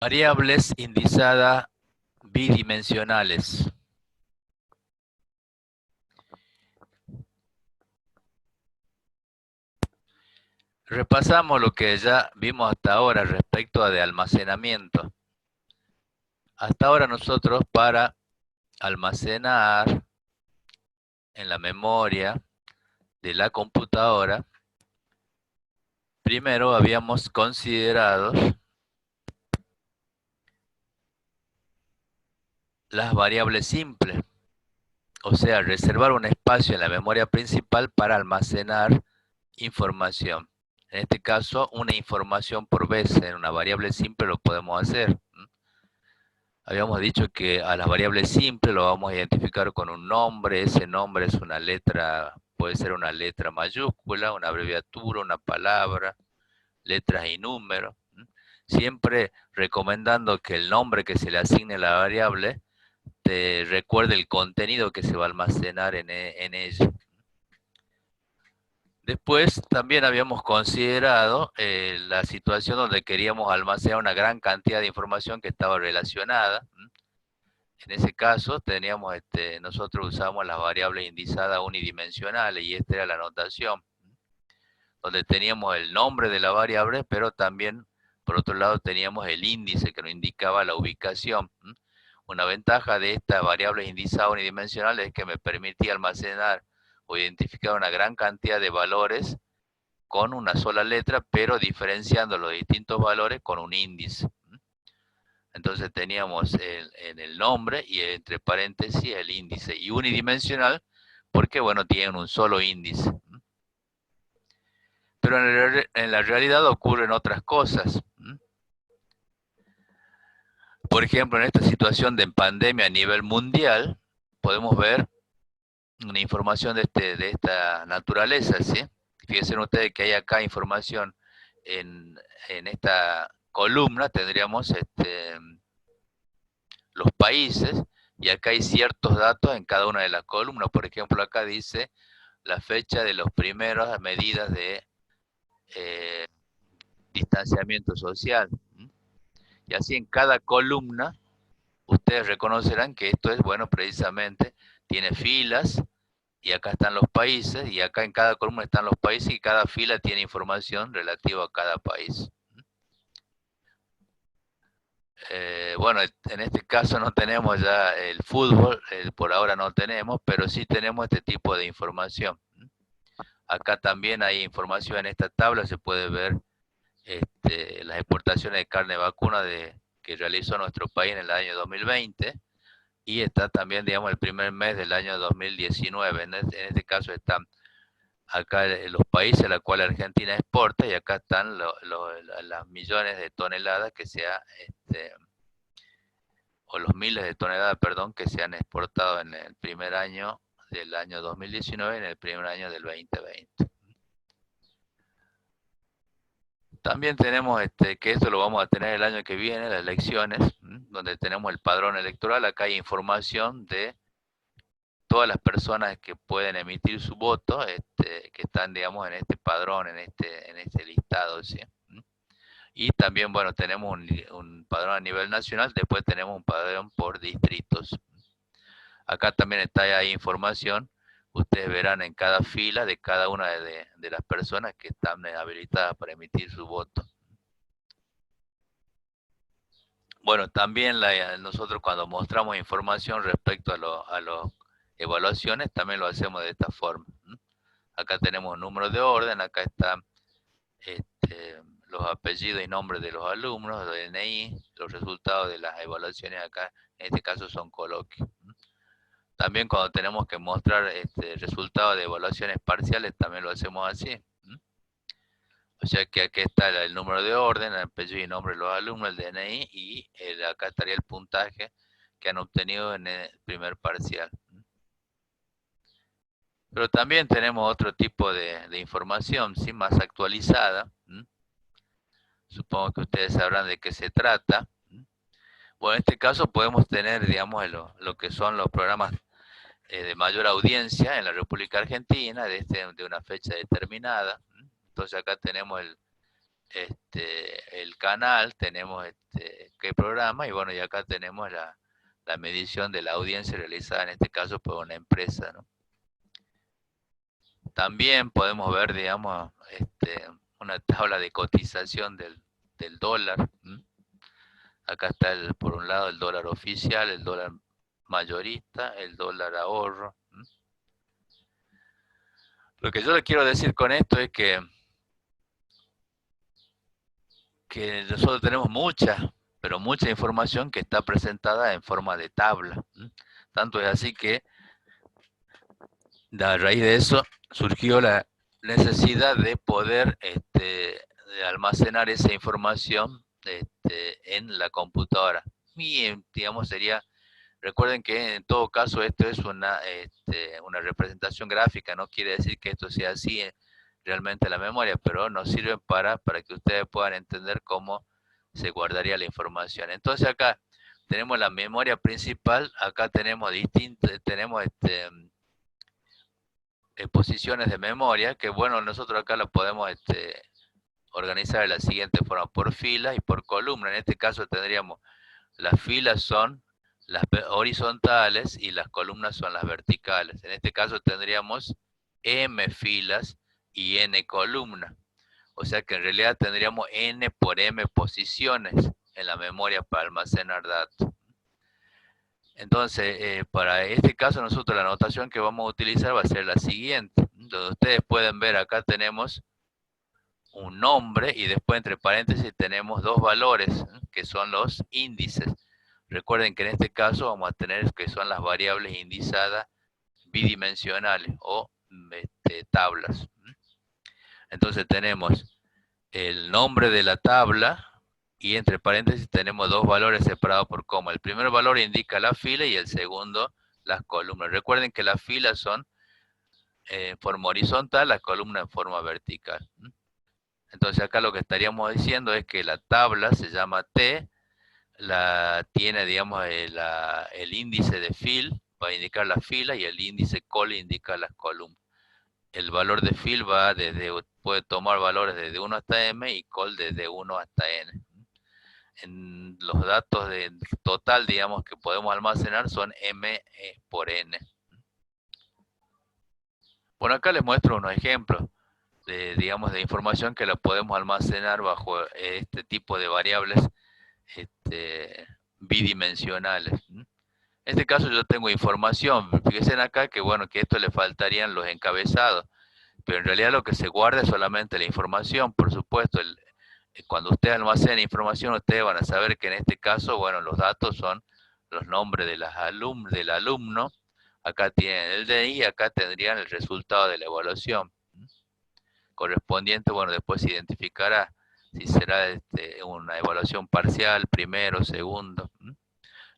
Variables indizadas bidimensionales. Repasamos lo que ya vimos hasta ahora respecto a de almacenamiento. Hasta ahora nosotros para almacenar en la memoria de la computadora, primero habíamos considerado las variables simples, o sea, reservar un espacio en la memoria principal para almacenar información. En este caso, una información por vez en una variable simple lo podemos hacer. Habíamos dicho que a las variables simples lo vamos a identificar con un nombre. Ese nombre es una letra, puede ser una letra mayúscula, una abreviatura, una palabra, letras y números. Siempre recomendando que el nombre que se le asigne a la variable te recuerde el contenido que se va a almacenar en ella. Después también habíamos considerado la situación donde queríamos almacenar una gran cantidad de información que estaba relacionada. En ese caso teníamos, nosotros usamos las variables indizadas unidimensionales y esta era la notación, donde teníamos el nombre de la variable, pero también por otro lado teníamos el índice que nos indicaba la ubicación. Una ventaja de esta variable indizada unidimensional es que me permitía almacenar o identificar una gran cantidad de valores con una sola letra, pero diferenciando los distintos valores con un índice. Entonces teníamos en el nombre y entre paréntesis el índice. Y unidimensional porque, bueno, tienen un solo índice. Pero en la realidad ocurren otras cosas. Por ejemplo, en esta situación de pandemia a nivel mundial, podemos ver una información de esta naturaleza, ¿sí? Fíjense ustedes que hay acá información en esta columna, tendríamos los países, y acá hay ciertos datos en cada una de las columnas. Por ejemplo, acá dice la fecha de las primeras medidas de eh, distanciamiento social. Y así en cada columna, ustedes reconocerán que esto es, bueno, precisamente, tiene filas, y acá están los países, y acá en cada columna están los países, y cada fila tiene información relativa a cada país. Bueno, en este caso no tenemos ya el fútbol, por ahora no tenemos, pero sí tenemos este tipo de información. Acá también hay información en esta tabla, se puede ver las exportaciones de carne vacuna que realizó nuestro país en el año 2020 y está también, digamos, el primer mes del año 2019. En este caso están acá los países a los cuales Argentina exporta y acá están las millones de toneladas que se ha, o los miles de toneladas, perdón, que se han exportado en el primer año del año 2019 y en el primer año del 2020. También tenemos que esto lo vamos a tener el año que viene, las elecciones, donde tenemos el padrón electoral. Acá hay información de todas las personas que pueden emitir su voto, que están, digamos, en este padrón, en este listado, ¿sí? Y también, bueno, tenemos un padrón a nivel nacional, después tenemos un padrón por distritos. Acá también está ahí información, ustedes verán en cada fila de cada una de las personas que están habilitadas para emitir su voto. Bueno, también nosotros cuando mostramos información respecto a las evaluaciones, también lo hacemos de esta forma. Acá tenemos números de orden, acá están los apellidos y nombres de los alumnos, el DNI, los resultados de las evaluaciones acá, en este caso son coloquios. También cuando tenemos que mostrar resultados de evaluaciones parciales, también lo hacemos así. O sea que aquí está el número de orden, el apellido y nombre de los alumnos, el DNI, y acá estaría el puntaje que han obtenido en el primer parcial. Pero también tenemos otro tipo de información, ¿sí? Más actualizada. Supongo que ustedes sabrán de qué se trata. Bueno, en este caso podemos tener, digamos, lo que son los programas de mayor audiencia en la República Argentina, de una fecha determinada. Entonces acá tenemos el canal, tenemos qué programa, y bueno, y acá tenemos la medición de la audiencia realizada en este caso por una empresa, ¿no? También podemos ver, digamos, una tabla de cotización del dólar. ¿M? Acá está por un lado el dólar oficial, el dólar mayorista, el dólar ahorro. ¿M? Lo que yo le quiero decir con esto es que nosotros tenemos mucha, pero mucha información que está presentada en forma de tabla. ¿M? Tanto es así que a raíz de eso surgió la necesidad de poder de almacenar esa información en la computadora. Y digamos sería, recuerden que en todo caso esto es una representación gráfica, no quiere decir que esto sea así realmente en la memoria, pero nos sirve para que ustedes puedan entender cómo se guardaría la información. Entonces acá tenemos la memoria principal, acá tenemos tenemos posiciones de memoria, que bueno, nosotros acá la podemos organizar de la siguiente forma, por fila y por columna. En este caso tendríamos, las filas son las horizontales y las columnas son las verticales. En este caso tendríamos M filas y N columnas. O sea que en realidad tendríamos N por M posiciones en la memoria para almacenar datos. Entonces, para este caso nosotros la notación que vamos a utilizar va a ser la siguiente. Donde ustedes pueden ver, acá tenemos un nombre y después entre paréntesis tenemos dos valores, que son los índices. Recuerden que en este caso vamos a tener que son las variables indizadas bidimensionales o tablas. Entonces tenemos el nombre de la tabla y entre paréntesis tenemos dos valores separados por coma. El primer valor indica la fila y el segundo las columnas. Recuerden que las filas son en forma horizontal, las columnas en forma vertical. Entonces acá lo que estaríamos diciendo es que la tabla se llama T, tiene, digamos, el índice de fil va a indicar la fila y el índice col indica las columnas. El valor de fil puede tomar valores desde 1 hasta m y col desde 1 hasta n. En los datos de total, digamos, que podemos almacenar son m por n. Bueno, acá les muestro unos ejemplos digamos, de información que la podemos almacenar bajo este tipo de variables bidimensionales. En este caso yo tengo información, fíjense acá que bueno, que esto le faltarían los encabezados, pero en realidad lo que se guarda es solamente la información, por supuesto, cuando ustedes almacenan información, ustedes van a saber que en este caso, bueno, los datos son los nombres de del alumno, acá tienen el DNI, acá tendrían el resultado de la evaluación correspondiente, bueno, después se identificará si será una evaluación parcial, primero, segundo.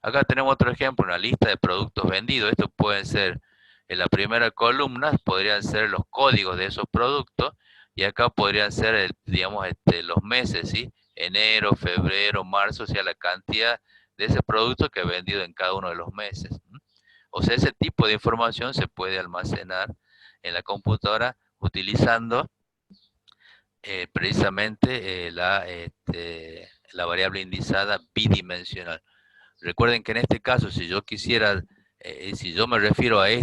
Acá tenemos otro ejemplo, una lista de productos vendidos. Esto pueden ser, en la primera columna podrían ser los códigos de esos productos, y acá podrían ser, digamos, los meses, ¿sí? Enero, febrero, marzo, o sea, la cantidad de ese producto que he vendido en cada uno de los meses. O sea, ese tipo de información se puede almacenar en la computadora utilizando precisamente la variable indizada bidimensional. Recuerden que en este caso, si yo quisiera, si yo me refiero al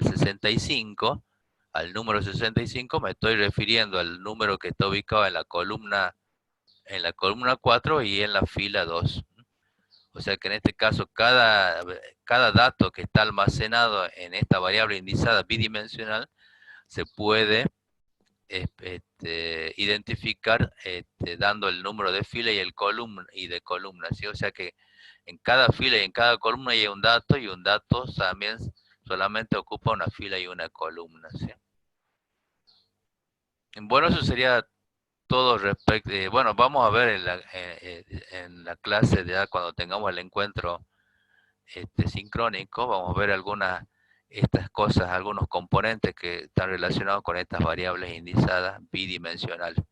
65, al número 65, me estoy refiriendo al número que está ubicado en la columna 4 y en la fila 2. O sea que en este caso, cada dato que está almacenado en esta variable indizada bidimensional se puede identificar dando el número de fila y de columna, ¿sí? O sea que en cada fila y en cada columna hay un dato, y un dato también solamente ocupa una fila y una columna, ¿sí? Bueno, eso sería todo respecto. Bueno, vamos a ver en la clase ya cuando tengamos el encuentro sincrónico, vamos a ver estas cosas, algunos componentes que están relacionados con estas variables indizadas bidimensionales.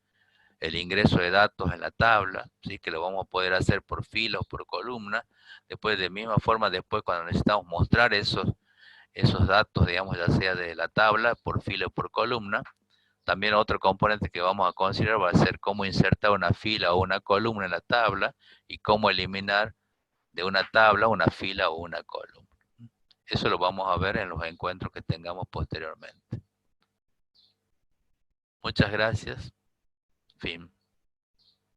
El ingreso de datos en la tabla, ¿sí? Que lo vamos a poder hacer por fila o por columna. Después, de misma forma, después cuando necesitamos mostrar esos datos, digamos, ya sea de la tabla, por fila o por columna, También otro componente que vamos a considerar va a ser cómo insertar una fila o una columna en la tabla y cómo eliminar de una tabla una fila o una columna. Eso lo vamos a ver en los encuentros que tengamos posteriormente. Muchas gracias. Fin.